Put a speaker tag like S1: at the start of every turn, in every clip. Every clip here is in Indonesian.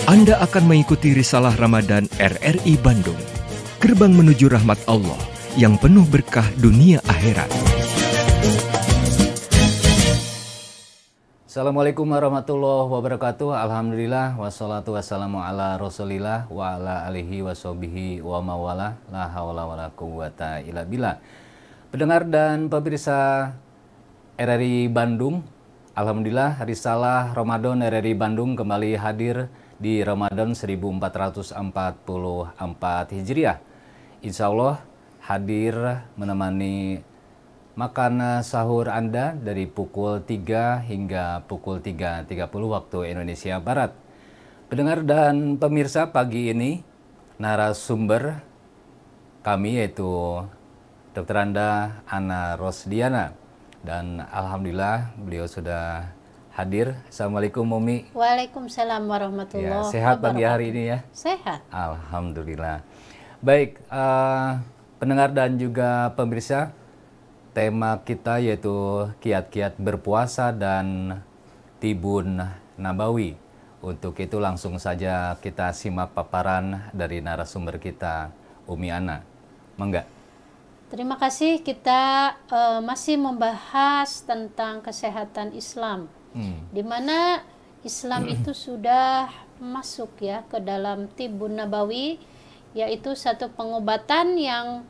S1: Anda akan mengikuti Risalah Ramadan RRI Bandung, gerbang menuju rahmat Allah yang penuh berkah dunia akhirat.
S2: Assalamualaikum warahmatullahi wabarakatuh. Alhamdulillah wassalatu wassalamu ala Rasulillah wa ala alihi washabihi wa mawala la haula wala quwwata illa billah. Pendengar dan pemirsa RRI Bandung, alhamdulillah Risalah Ramadan RRI Bandung kembali hadir di Ramadan 1444 Hijriah. Insya Allah hadir menemani makan sahur Anda dari pukul 3 hingga pukul 3.30 waktu Indonesia Barat. Pendengar dan pemirsa, pagi ini narasumber kami yaitu Dr. Anda Ana Rosdiana. Dan alhamdulillah beliau sudah hadir. Assalamualaikum Umi.
S3: Waalaikumsalam warahmatullahi wabarakatuh.
S2: Sehat pagi hari ini ya?
S3: Sehat.
S2: Alhamdulillah. Baik, pendengar dan juga pemirsa, tema kita yaitu kiat-kiat berpuasa dan Tibun Nabawi. Untuk itu langsung saja kita simak paparan dari narasumber kita, Umi Ana. Mangga.
S3: Terima kasih, kita masih membahas tentang kesehatan Islam. Di mana Islam itu sudah masuk ya ke dalam Tibun Nabawi, yaitu satu pengobatan yang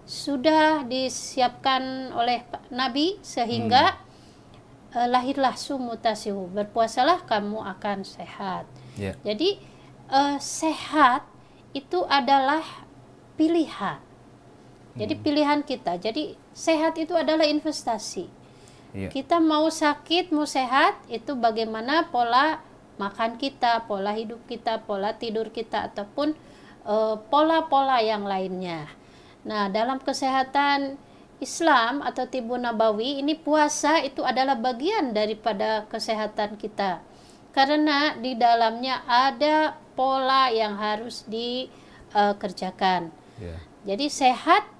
S3: sudah disiapkan oleh Nabi sehingga lahirlah sumutasihu, berpuasalah kamu akan sehat. Jadi sehat itu adalah pilihan. Jadi pilihan kita. Jadi sehat itu adalah investasi. Kita mau sakit, mau sehat, itu bagaimana pola makan kita, pola hidup kita, pola tidur kita, ataupun pola-pola yang lainnya. Nah, dalam kesehatan Islam atau Tibun Nabawi, ini puasa itu adalah bagian daripada kesehatan kita. Karena di dalamnya ada pola yang harus dikerjakan. Jadi sehat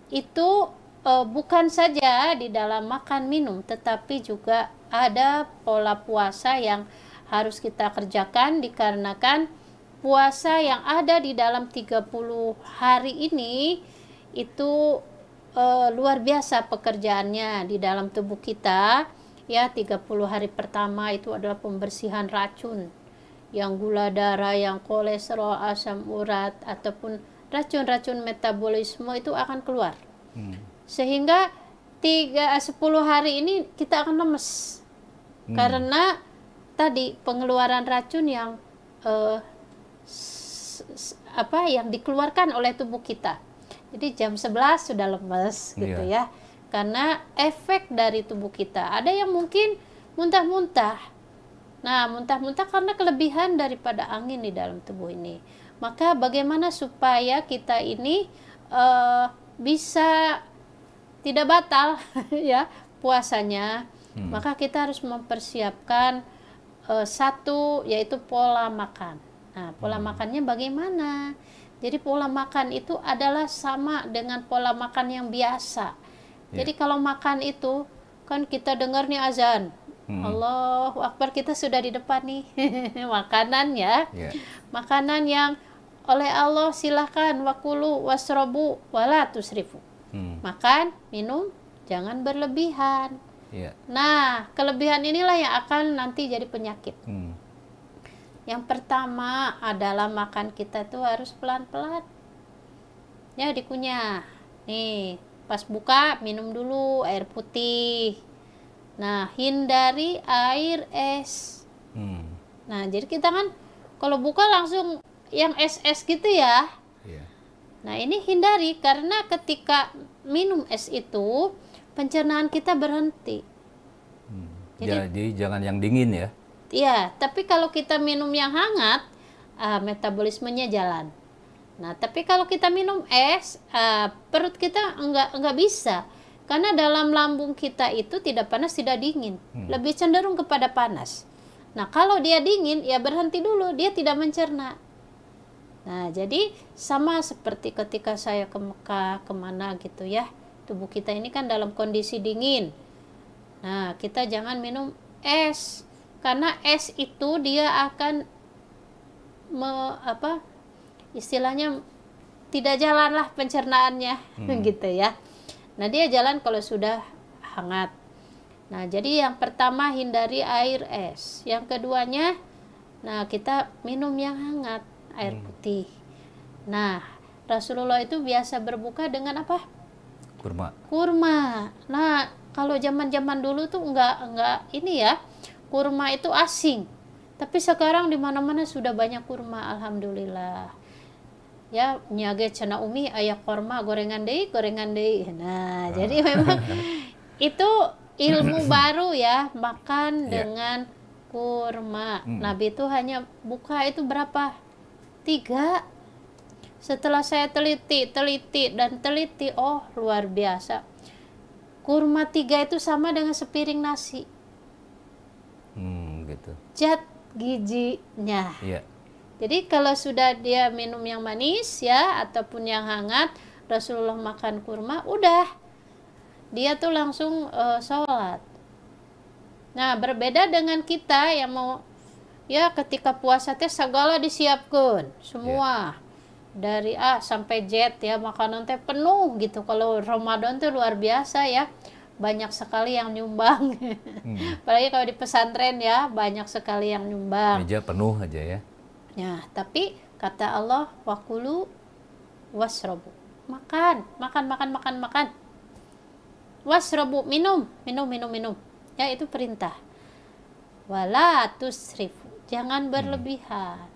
S3: itu bukan saja di dalam makan minum, tetapi juga ada pola puasa yang harus kita kerjakan, dikarenakan puasa yang ada di dalam 30 hari ini itu luar biasa pekerjaannya di dalam tubuh kita. Ya, 30 hari pertama itu adalah pembersihan racun, yang gula darah, yang kolesterol, asam urat, ataupun racun-racun metabolisme itu akan keluar. Sehingga 10 hari ini kita akan lemes. Karena tadi pengeluaran racun yang yang dikeluarkan oleh tubuh kita. Jadi jam 11 sudah lemes gitu ya. Karena efek dari tubuh kita. Ada yang mungkin muntah-muntah. Nah, muntah-muntah karena kelebihan daripada angin di dalam tubuh ini. Maka bagaimana supaya kita ini bisa tidak batal ya puasanya, maka kita harus mempersiapkan satu, yaitu pola makan. Nah, pola makannya bagaimana? Jadi pola makan itu adalah sama dengan pola makan yang biasa. Jadi kalau makan itu kan kita dengar nih azan, Allahu Akbar, kita sudah di depan nih makanan ya, makanan yang oleh Allah silahkan wakulu wasrobu wala tusrifu. Makan, minum, jangan berlebihan. Nah, kelebihan inilah yang akan nanti jadi penyakit. Yang pertama adalah makan kita tuh harus pelan-pelan. Ya, dikunyah. Nih, pas buka minum dulu air putih. Nah, hindari air es. Nah, jadi kita kan kalau buka langsung yang es-es gitu ya. Nah, ini hindari, karena ketika minum es itu pencernaan kita berhenti.
S2: Jadi jangan yang dingin ya.
S3: Iya, tapi kalau kita minum yang hangat, metabolismenya jalan. Nah, tapi kalau kita minum es, perut kita enggak bisa. Karena dalam lambung kita itu tidak panas, tidak dingin. Lebih cenderung kepada panas. Nah, kalau dia dingin, ya berhenti dulu, dia tidak mencerna. Nah, jadi sama seperti ketika saya ke Mekah, kemana gitu ya. Tubuh kita ini kan dalam kondisi dingin. Nah, kita jangan minum es. Karena es itu dia akan istilahnya tidak jalanlah pencernaannya gitu ya. Nah, dia jalan kalau sudah hangat. Nah, jadi yang pertama hindari air es. Yang keduanya, nah kita minum yang hangat, air putih. Nah, Rasulullah itu biasa berbuka dengan apa? Kurma. Nah, kalau zaman-zaman dulu tuh enggak ini ya. Kurma itu asing. Tapi sekarang di mana-mana sudah banyak kurma, alhamdulillah. Ya, nyage cenah umi aya kurma gorengan deui. Nah, jadi memang itu ilmu baru ya, makan dengan kurma. Nabi itu hanya buka itu berapa? 3. Setelah saya teliti, oh luar biasa. Kurma 3 itu sama dengan sepiring nasi.
S2: Gitu.
S3: Zat gizinya.
S2: Iya.
S3: Jadi kalau sudah dia minum yang manis ya, ataupun yang hangat, Rasulullah makan kurma, udah. Dia tuh langsung sholat. Nah, berbeda dengan kita yang mau, ya ketika puasa teh segala disiapkan. Semua. Dari A sampai Z ya, makanan teh penuh gitu. Kalau Ramadan tuh luar biasa ya, banyak sekali yang nyumbang. Apalagi kalau di pesantren ya, banyak sekali yang nyumbang.
S2: Meja penuh aja ya.
S3: Ya, tapi kata Allah, wakulu wasrobu. Makan. Wasrobu, minum. Ya, itu perintah. Wala tusrifu. Jangan berlebihan.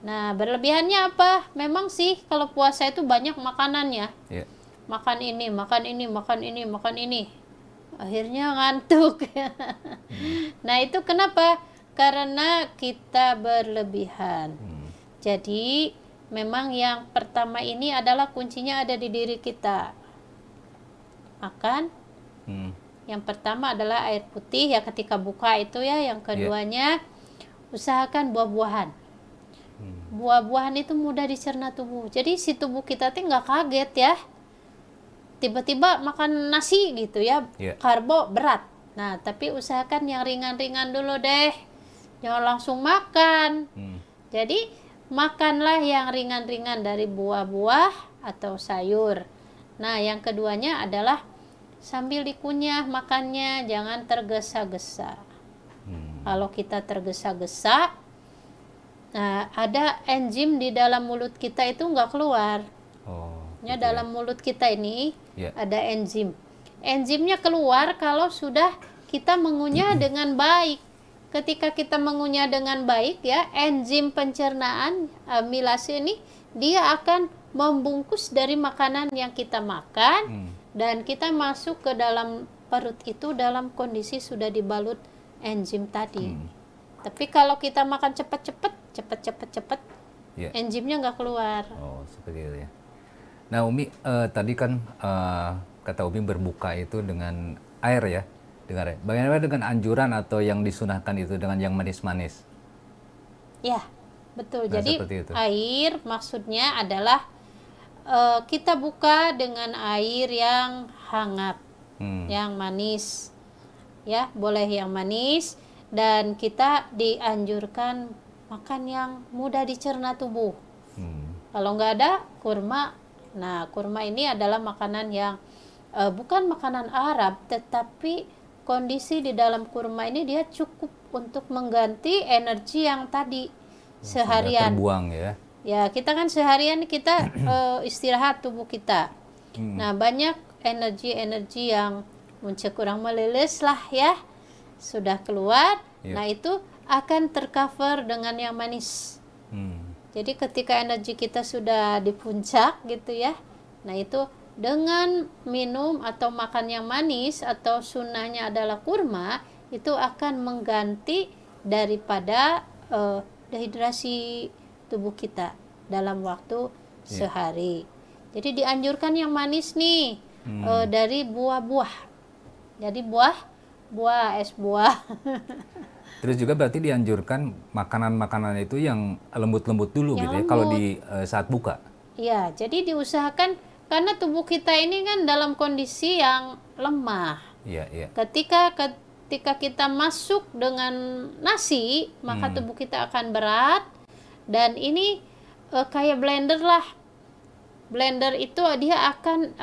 S3: Nah, berlebihannya apa? Memang sih kalau puasa itu banyak makanannya.
S2: Yeah.
S3: Makan ini. Akhirnya ngantuk. Nah, itu kenapa? Karena kita berlebihan. Jadi, memang yang pertama ini adalah kuncinya ada di diri kita. Makan. Yang pertama adalah air putih ya ketika buka itu ya. Yang keduanya usahakan buah-buahan. Buah-buahan itu mudah dicerna tubuh. Jadi si tubuh kita tuh nggak kaget ya. Tiba-tiba makan nasi gitu ya. Karbo berat. Nah, tapi usahakan yang ringan-ringan dulu deh. Jangan langsung makan. Jadi makanlah yang ringan-ringan dari buah-buah atau sayur. Nah, yang keduanya adalah sambil dikunyah makannya, jangan tergesa-gesa. Kalau kita tergesa-gesa, nah ada enzim di dalam mulut kita itu nggak keluar. Ya, dalam mulut kita ini ada enzim. Enzimnya keluar kalau sudah kita mengunyah dengan baik. Ketika kita mengunyah dengan baik ya, enzim pencernaan amilase ini dia akan membungkus dari makanan yang kita makan. Dan kita masuk ke dalam perut itu dalam kondisi sudah dibalut enzim tadi. Tapi kalau kita makan cepet-cepet, enzimnya nggak keluar.
S2: Oh, seperti itu ya. Nah, Umi, tadi kan kata Umi berbuka itu dengan air ya. Dengan air. Bagaimana dengan anjuran atau yang disunahkan itu dengan yang manis-manis?
S3: Ya, betul.
S2: Nah,
S3: jadi air maksudnya adalah kita buka dengan air yang hangat, yang manis, ya boleh yang manis, dan kita dianjurkan makan yang mudah dicerna tubuh. Kalau nggak ada kurma, nah kurma ini adalah makanan yang bukan makanan Arab, tetapi kondisi di dalam kurma ini dia cukup untuk mengganti energi yang tadi seharian
S2: terbuang ya.
S3: Ya, kita kan seharian kita istirahat tubuh kita. Nah, banyak energi-energi yang muncul kurang melilis lah ya. Sudah keluar. Nah, itu akan tercover dengan yang manis. Jadi ketika energi kita sudah di puncak gitu ya. Nah, itu dengan minum atau makan yang manis atau sunnahnya adalah kurma, itu akan mengganti daripada dehidrasi tubuh kita dalam waktu sehari. Jadi dianjurkan yang manis nih dari buah-buah. Jadi es buah.
S2: Terus juga berarti dianjurkan makanan-makanan itu yang lembut-lembut dulu yang gitu lembut. Ya kalau di saat buka.
S3: Iya, jadi diusahakan karena tubuh kita ini kan dalam kondisi yang lemah.
S2: Iya.
S3: Ketika ketika kita masuk dengan nasi, maka tubuh kita akan berat. Dan ini kayak blender lah. Blender itu dia akan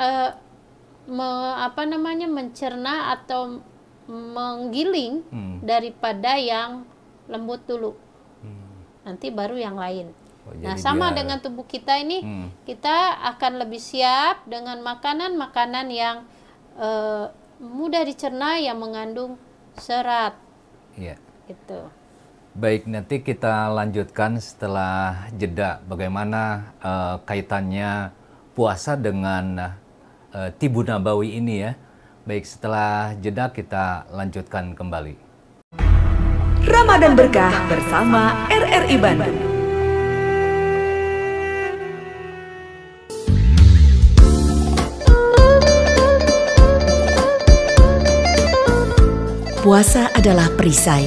S3: mencerna atau menggiling daripada yang lembut dulu. Nanti baru yang lain. Nah, sama dengan tubuh kita ini, kita akan lebih siap dengan makanan-makanan yang mudah dicerna yang mengandung serat.
S2: Iya.
S3: Gitu.
S2: Baik, nanti kita lanjutkan setelah jeda bagaimana kaitannya puasa dengan Tibun Nabawi ini ya. Baik, setelah jeda kita lanjutkan kembali.
S4: Ramadan Berkah bersama RRI Bandung. Puasa adalah perisai.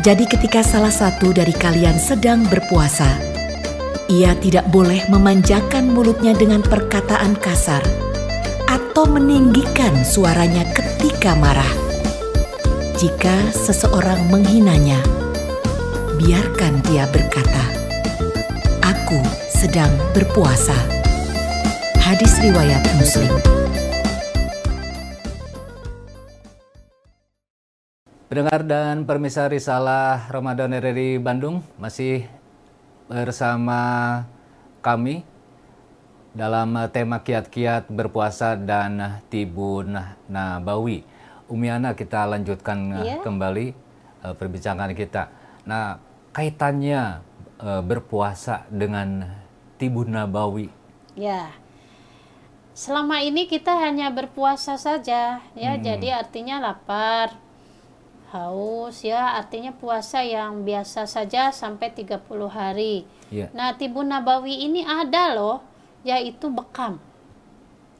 S4: Jadi ketika salah satu dari kalian sedang berpuasa, ia tidak boleh memanjakan mulutnya dengan perkataan kasar atau meninggikan suaranya ketika marah. Jika seseorang menghinanya, biarkan dia berkata, "Aku sedang berpuasa." Hadis riwayat Muslim.
S2: Pendengar dan pemirsa Risalah Ramadan RRI Bandung, masih bersama kami dalam tema kiat-kiat berpuasa dan Tibun Nabawi. Umi Ana, kita lanjutkan kembali perbincangan kita. Nah, kaitannya berpuasa dengan Tibun Nabawi.
S3: Ya, selama ini kita hanya berpuasa saja, ya. Jadi artinya lapar, haus, ya. Artinya puasa yang biasa saja sampai 30 hari. Yeah. Nah, Tibun Nabawi ini ada loh, yaitu bekam.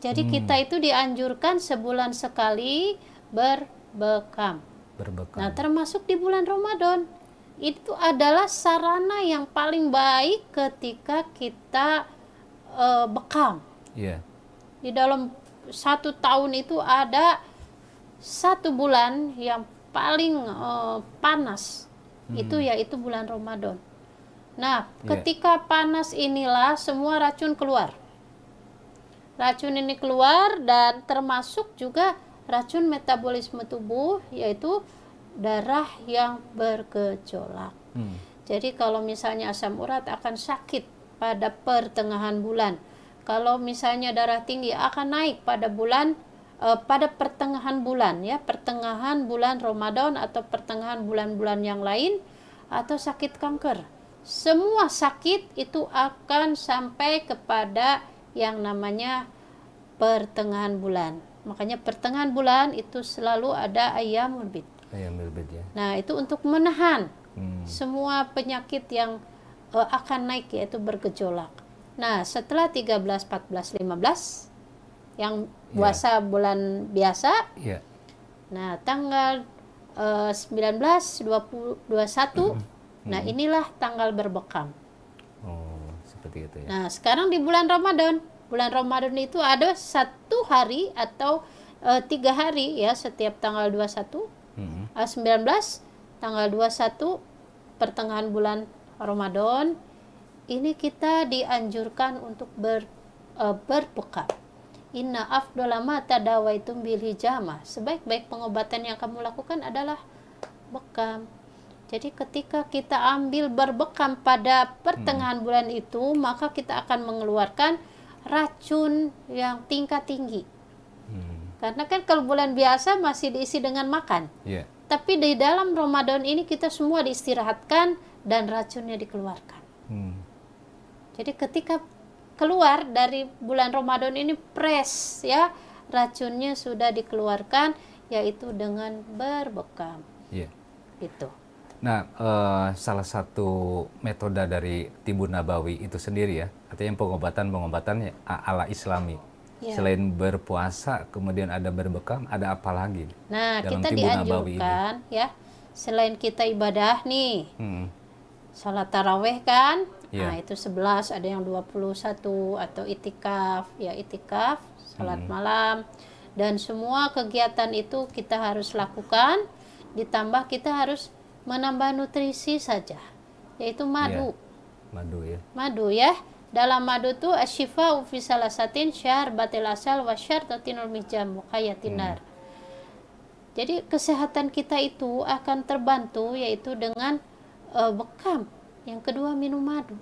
S3: Jadi kita itu dianjurkan sebulan sekali berbekam. Nah, termasuk di bulan Ramadan. Itu adalah sarana yang paling baik ketika kita bekam.
S2: Yeah.
S3: Di dalam 1 tahun itu ada 1 bulan yang paling panas. Itu yaitu bulan Ramadan. Nah, ketika panas inilah semua racun keluar. Racun ini keluar dan termasuk juga racun metabolisme tubuh, yaitu darah yang bergejolak. Jadi kalau misalnya asam urat akan sakit pada pertengahan bulan. Kalau misalnya darah tinggi akan naik pada pada pertengahan bulan, ya, pertengahan bulan Ramadan atau pertengahan bulan-bulan yang lain, atau sakit kanker. Semua sakit itu akan sampai kepada yang namanya pertengahan bulan. Makanya pertengahan bulan itu selalu ada Ayyamul Bid.
S2: Ayyamul Bid, ya. Nah,
S3: itu untuk menahan semua penyakit yang akan naik, yaitu bergejolak. Nah, setelah 13, 14, 15 yang puasa bulan biasa. Yeah. Nah, tanggal 19, 20, 21, nah inilah tanggal berbekam.
S2: Oh, seperti itu ya.
S3: Nah, sekarang di bulan Ramadan. Bulan Ramadan itu ada 1 hari atau 3 hari, ya, setiap tanggal 21, 19, tanggal 21, pertengahan bulan Ramadan. Ini kita dianjurkan untuk berbekam. Inna afdhala ma tadawaitum bil hijamah. Sebaik-baik pengobatan yang kamu lakukan adalah bekam. Jadi ketika kita ambil berbekam pada pertengahan bulan itu, maka kita akan mengeluarkan racun yang tingkat tinggi. Karena kan kalau bulan biasa masih diisi dengan makan. Yeah. Tapi di dalam Ramadan ini kita semua diistirahatkan dan racunnya dikeluarkan. Jadi ketika keluar dari bulan Ramadan ini fresh, ya, racunnya sudah dikeluarkan, yaitu dengan berbekam.
S2: Yeah.
S3: Gitu.
S2: Nah, salah satu metode dari Tibun Nabawi itu sendiri, ya, artinya pengobatan ala Islami. Yeah. Selain berpuasa, kemudian ada berbekam, ada apa lagi?
S3: Nah, kita dianjurkan, ya, selain kita ibadah nih, salat taraweh kan, nah itu 11, ada yang 21, atau itikaf, ya, salat malam, dan semua kegiatan itu kita harus lakukan ditambah kita harus menambah nutrisi saja, yaitu madu. Madu ya. Dalam madu itu asyifa fi salasatin syahr batil asal wa syartatinul mijam muqayyatinar. Jadi kesehatan kita itu akan terbantu yaitu dengan bekam. Yang kedua minum madu.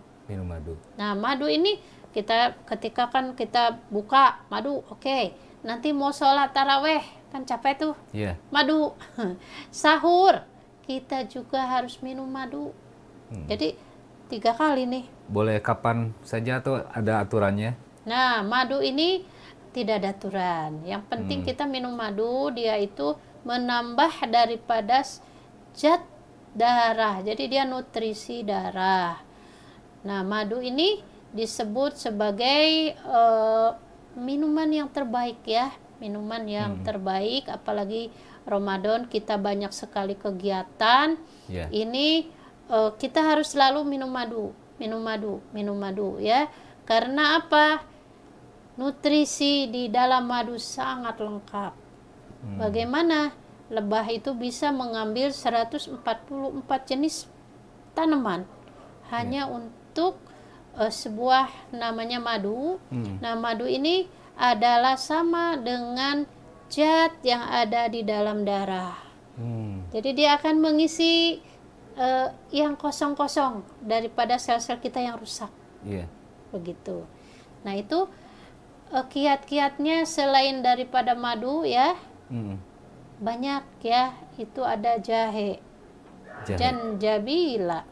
S3: Nah, madu ini ketika kan kita buka madu, oke. Nanti mau sholat taraweh kan capek tuh. Madu. Sahur kita juga harus minum madu. Jadi 3 kali nih.
S2: Boleh kapan saja atau ada aturannya?
S3: Nah, madu ini tidak ada aturan. Yang penting kita minum madu, dia itu menambah daripada zat darah. Jadi dia nutrisi darah. Nah, madu ini disebut sebagai minuman yang terbaik ya. Minuman yang terbaik, apalagi Ramadan kita banyak sekali kegiatan. Ini kita harus selalu minum madu ya. Karena apa? Nutrisi di dalam madu sangat lengkap. Bagaimana? Lebah itu bisa mengambil 144 jenis tanaman hanya untuk sebuah namanya madu. Nah, madu ini adalah sama dengan zat yang ada di dalam darah. Jadi dia akan mengisi yang kosong-kosong daripada sel-sel kita yang rusak. Begitu. Nah, itu kiat-kiatnya selain daripada madu ya. Banyak ya, itu ada jahe. Janjabila.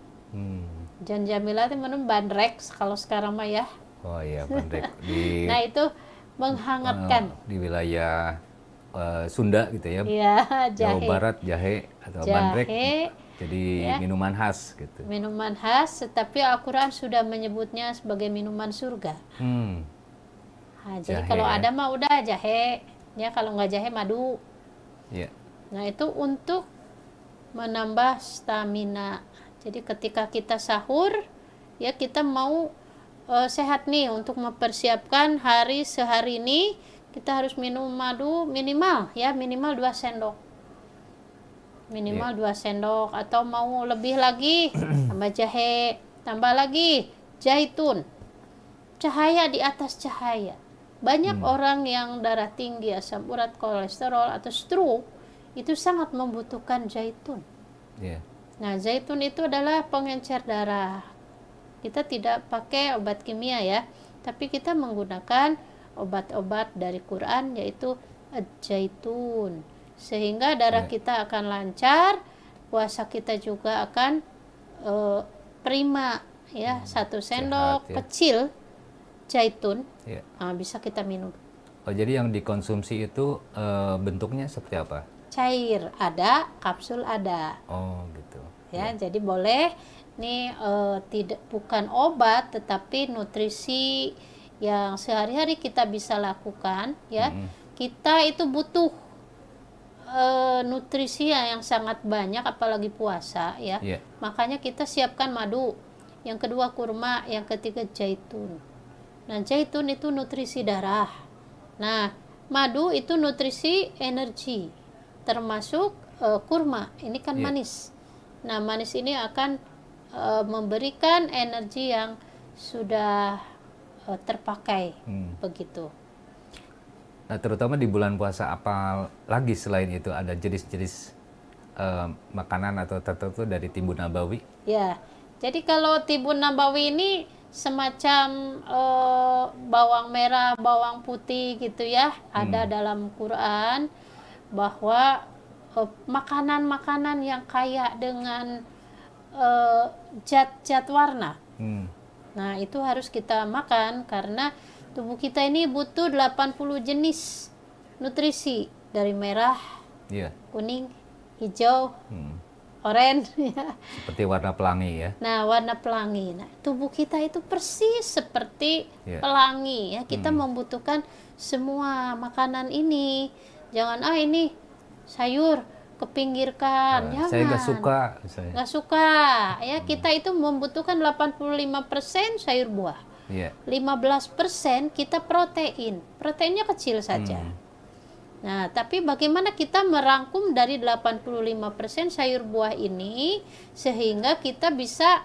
S3: Janjabila itu minum bandrek kalau sekarang mah ya.
S2: Oh iya, bandrek.
S3: Nah, itu menghangatkan.
S2: Di wilayah Sunda gitu ya.
S3: Iya, jahe.
S2: Jawa Barat jahe atau bandrek. Jadi minuman khas gitu.
S3: Minuman khas, tetapi Al-Quran sudah menyebutnya sebagai minuman surga. Nah, jadi kalau ada mah udah jahe. Ya, kalau nggak jahe madu. Nah, itu untuk menambah stamina. Jadi ketika kita sahur, ya kita mau sehat nih untuk mempersiapkan hari sehari ini, kita harus minum madu minimal 2 sendok. Minimal 2 sendok atau mau lebih lagi tambah jahe, tambah lagi zaitun. Cahaya di atas cahaya. Banyak orang yang darah tinggi, asam urat, kolesterol atau stroke itu sangat membutuhkan zaitun. Nah, zaitun itu adalah pengencer darah. Kita tidak pakai obat kimia ya, tapi kita menggunakan obat-obat dari Quran yaitu zaitun. Sehingga darah kita akan lancar, puasa kita juga akan prima ya. 1 sendok kecil zaitun bisa kita minum.
S2: Oh, jadi yang dikonsumsi itu bentuknya seperti apa?
S3: Cair ada, kapsul ada.
S2: Oh gitu.
S3: Ya, jadi boleh ini bukan obat tetapi nutrisi yang sehari-hari kita bisa lakukan ya. Kita itu butuh nutrisi yang sangat banyak apalagi puasa ya. Makanya kita siapkan madu. Yang kedua kurma, yang ketiga zaitun. Nah, zaitun itu nutrisi darah. Nah, madu itu nutrisi energi. Termasuk kurma, ini kan manis. Nah, manis ini akan memberikan energi yang sudah terpakai begitu.
S2: Nah, terutama di bulan puasa, apa lagi selain itu ada jenis-jenis makanan atau tertentu dari timbun nabawi?
S3: Ya, jadi kalau timbun nabawi ini semacam bawang merah, bawang putih gitu ya. Ada dalam Quran bahwa makanan-makanan yang kaya dengan zat-zat warna. Nah, itu harus kita makan karena tubuh kita ini butuh 80 jenis nutrisi dari merah, kuning, hijau, oranye ya.
S2: Seperti warna pelangi ya.
S3: Nah, warna pelangi. Nah, tubuh kita itu persis seperti pelangi ya. Kita membutuhkan semua makanan ini. Jangan ini sayur kepinggirkan.
S2: Saya nggak suka.
S3: Nggak suka ya. Kita itu membutuhkan 85% sayur buah. 15% kita protein. Proteinnya kecil saja. Nah, tapi bagaimana kita merangkum dari 85% sayur buah ini sehingga kita bisa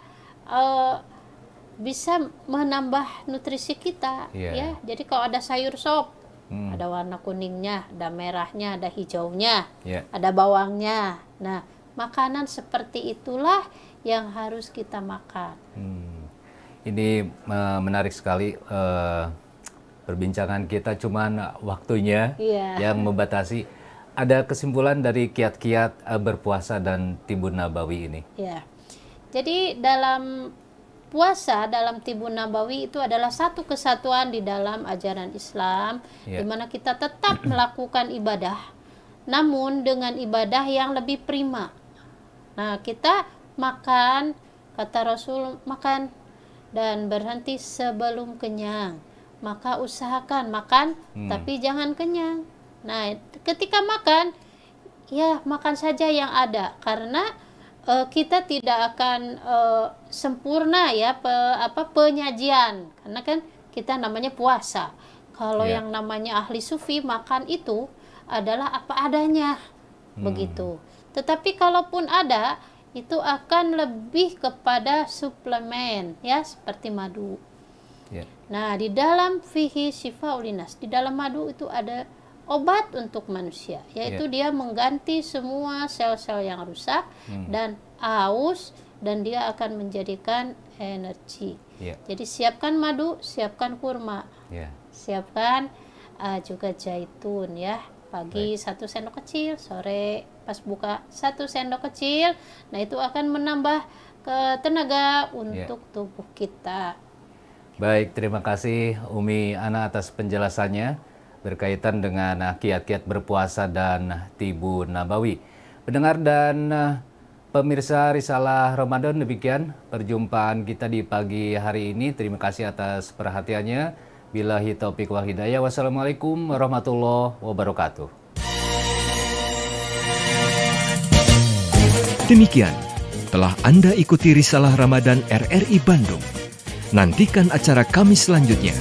S3: menambah nutrisi kita, ya. Jadi kalau ada sayur sop, ada warna kuningnya, ada merahnya, ada hijaunya, ada bawangnya. Nah, makanan seperti itulah yang harus kita makan.
S2: Ini menarik sekali. Perbincangan kita cuman waktunya yang membatasi. Ada kesimpulan dari kiat-kiat berpuasa dan Tibun Nabawi ini?
S3: Ya, jadi dalam puasa, dalam Tibun Nabawi itu adalah satu kesatuan di dalam ajaran Islam, di mana kita tetap melakukan ibadah, namun dengan ibadah yang lebih prima. Nah, kita makan, kata Rasul, makan dan berhenti sebelum kenyang. Maka usahakan makan, tapi jangan kenyang. Nah, ketika makan, ya makan saja yang ada, karena kita tidak akan sempurna ya penyajian, karena kan kita namanya puasa. Kalau yang namanya ahli sufi, makan itu adalah apa adanya, begitu. Tetapi kalaupun ada, itu akan lebih kepada suplemen, ya, seperti madu. Nah, di dalam fihi syifa'ul linas, di dalam madu itu ada obat untuk manusia, yaitu dia mengganti semua sel-sel yang rusak dan aus, dan dia akan menjadikan energi. Jadi siapkan madu, siapkan kurma, siapkan juga zaitun, ya. Pagi 1 sendok kecil, sore pas buka 1 sendok kecil. Nah, itu akan menambah tenaga untuk tubuh kita.
S2: Baik, terima kasih Umi Ana atas penjelasannya berkaitan dengan kiat-kiat berpuasa dan Tibun Nabawi. Pendengar dan pemirsa Risalah Ramadan, demikian perjumpaan kita di pagi hari ini. Terima kasih atas perhatiannya. Billahi taufiq wal hidayah. Wassalamualaikum warahmatullahi wabarakatuh.
S1: Demikian telah Anda ikuti Risalah Ramadan RRI Bandung. Nantikan acara kami selanjutnya.